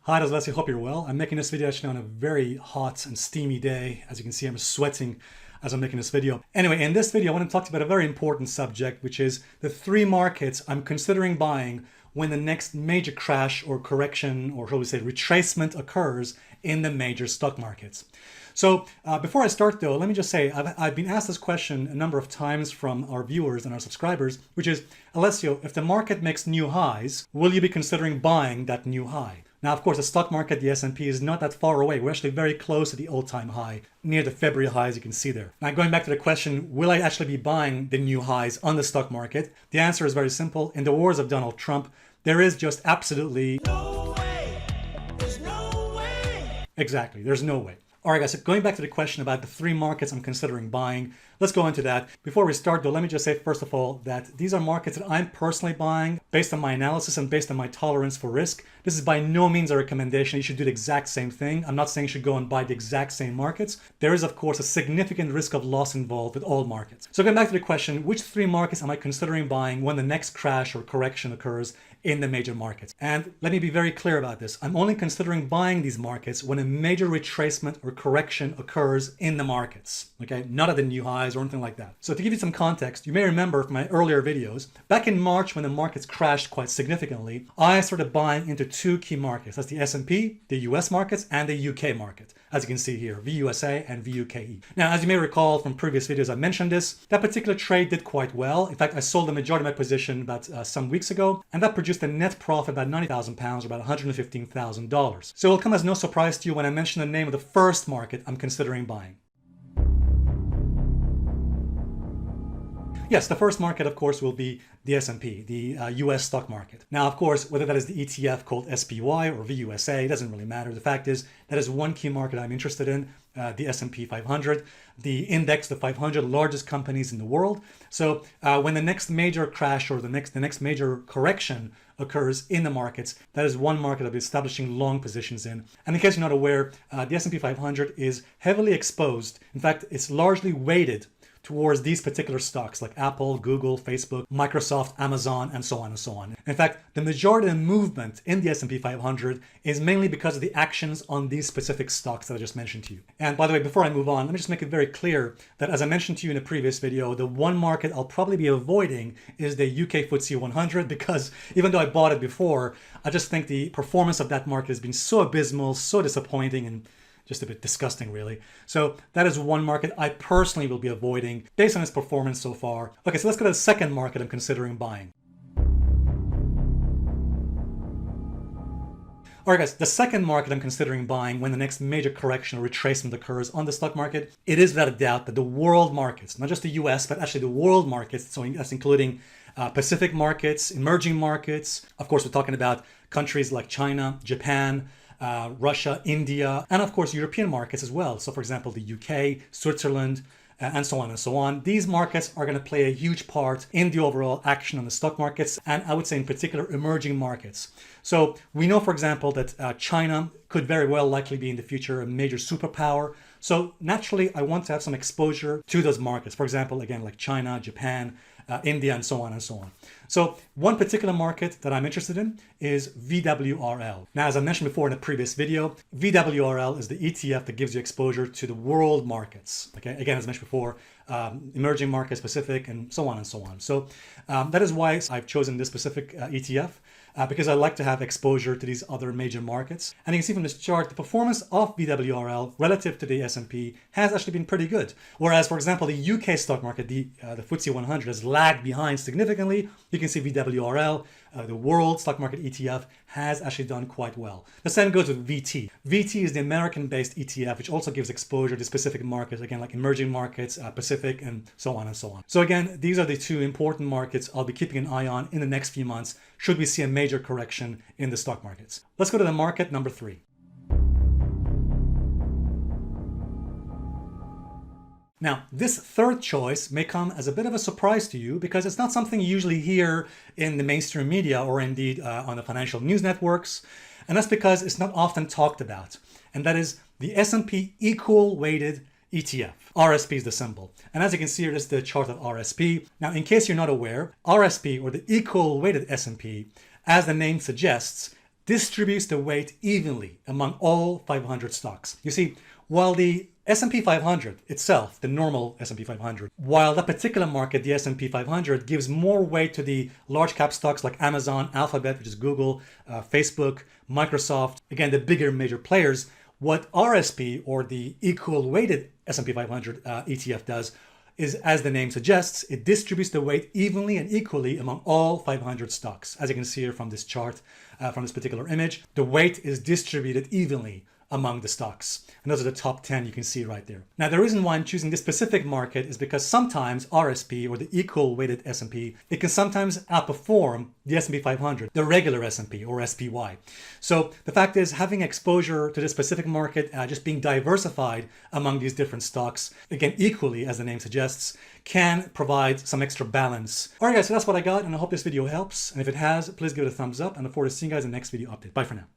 Hi, this is Alessio. Hope you're well. I'm making this video actually on a very hot and steamy day. As you can see, I'm sweating as I'm making this video. Anyway, in this video, I want to talk to you about a very important subject, which is the three markets I'm considering buying when the next major crash or correction, or shall we say retracement, occurs in the major stock markets. So before I start though, let me just say, I've been asked this question a number of times from our viewers and our subscribers, which is, Alessio, if the market makes new highs, will you be considering buying that new high? Now, of course, the stock market, the S&P, is not that far away. We're actually very close to the all-time high, near the February high, as you can see there. Now, going back to the question, will I actually be buying the new highs on the stock market? The answer is very simple. In the words of Donald Trump, there is just absolutely no way. There's no way. Exactly, there's no way. All right, guys, so going back to the question about the three markets I'm considering buying, let's go into that. Before we start, though, let me just say, first of all, that these are markets that I'm personally buying based on my analysis and based on my tolerance for risk. This is by no means a recommendation. You should do the exact same thing. I'm not saying you should go and buy the exact same markets. There is, of course, a significant risk of loss involved with all markets. So going back to the question, which three markets am I considering buying when the next crash or correction occurs in the major markets? And let me be very clear about this. I'm only considering buying these markets when a major retracement or correction occurs in the markets, okay? Not at the new highs or anything like that. So to give you some context, you may remember from my earlier videos, back in March when the markets crashed quite significantly, I started buying into two key markets. That's the S&P, the US markets, and the UK market. As you can see here, VUSA and VUKE. Now, as you may recall from previous videos, I mentioned this. That particular trade did quite well. In fact, I sold the majority of my position about some weeks ago, and that produced a net profit about £90,000 or about $115,000. So it will come as no surprise to you when I mention the name of the first market I'm considering buying. Yes, the first market, of course, will be the S&P, the US stock market. Now, of course, whether that is the ETF called SPY or VUSA, it doesn't really matter. The fact is, that is one key market I'm interested in, the S&P 500, the index, the 500 largest companies in the world. So when the next major crash or the next major correction occurs in the markets, that is one market I'll be establishing long positions in. And in case you're not aware, the S&P 500 is heavily exposed. In fact, it's largely weighted towards these particular stocks like Apple, Google, Facebook, Microsoft, Amazon, and so on and so on. In fact, the majority of the movement in the S&P 500 is mainly because of the actions on these specific stocks that I just mentioned to you. And by the way, before I move on, let me just make it very clear that, as I mentioned to you in a previous video, the one market I'll probably be avoiding is the UK FTSE 100, because even though I bought it before, I just think the performance of that market has been so abysmal, so disappointing, and just a bit disgusting, really. So that is one market I personally will be avoiding based on its performance so far. Okay, so let's go to the second market I'm considering buying. All right, guys, the second market I'm considering buying when the next major correction or retracement occurs on the stock market, it is without a doubt that the world markets, not just the US, but actually the world markets, so that's including Pacific markets, emerging markets. Of course, we're talking about countries like China, Japan, Russia, India, and of course European markets as well. So for example, the UK, Switzerland, and so on and so on. These markets are going to play a huge part in the overall action on the stock markets, and I would say in particular emerging markets. So we know, for example, that China could very well likely be in the future a major superpower. So naturally, I want to have some exposure to those markets. For example, again, like China, Japan, India, and so on and so on. So one particular market that I'm interested in is VWRL. Now, as I mentioned before in a previous video, VWRL is the ETF that gives you exposure to the world markets. Okay, again, as I mentioned before, emerging markets, Pacific, and so on and so on. So that is why I've chosen this specific ETF. Because I like to have exposure to these other major markets. And you can see from this chart, the performance of VWRL relative to the S&P has actually been pretty good. Whereas, for example, the UK stock market, the FTSE 100, has lagged behind significantly. You can see VWRL, the world stock market ETF, has actually done quite well. The same goes with VT. VT is the American-based ETF, which also gives exposure to specific markets, again, like emerging markets, Pacific, and so on and so on. So again, these are the two important markets I'll be keeping an eye on in the next few months, should we see a major correction in the stock markets. Let's go to the market number 3. Now, this third choice may come as a bit of a surprise to you because it's not something you usually hear in the mainstream media or indeed on the financial news networks. And that's because it's not often talked about. And that is the S&P Equal Weighted ETF. RSP is the symbol. And as you can see here, this is the chart of RSP. Now, in case you're not aware, RSP, or the Equal Weighted S&P, as the name suggests, distributes the weight evenly among all 500 stocks. You see, while the S&P 500 itself, the normal S&P 500, while that particular market, the S&P 500, gives more weight to the large cap stocks like Amazon, Alphabet, which is Google, Facebook, Microsoft, again, the bigger major players, what RSP, or the equal weighted S&P 500 ETF does is, as the name suggests, it distributes the weight evenly and equally among all 500 stocks. As you can see here from this chart, from this particular image, the weight is distributed evenly among the stocks. And those are the top 10 you can see right there. Now, the reason why I'm choosing this specific market is because sometimes RSP, or the equal weighted S&P, it can sometimes outperform the S&P 500, the regular S&P or SPY. So the fact is, having exposure to this specific market, just being diversified among these different stocks, again, equally, as the name suggests, can provide some extra balance. All right, guys, so that's what I got, and I hope this video helps. And if it has, please give it a thumbs up, and I look forward to seeing you guys in the next video update. Bye for now.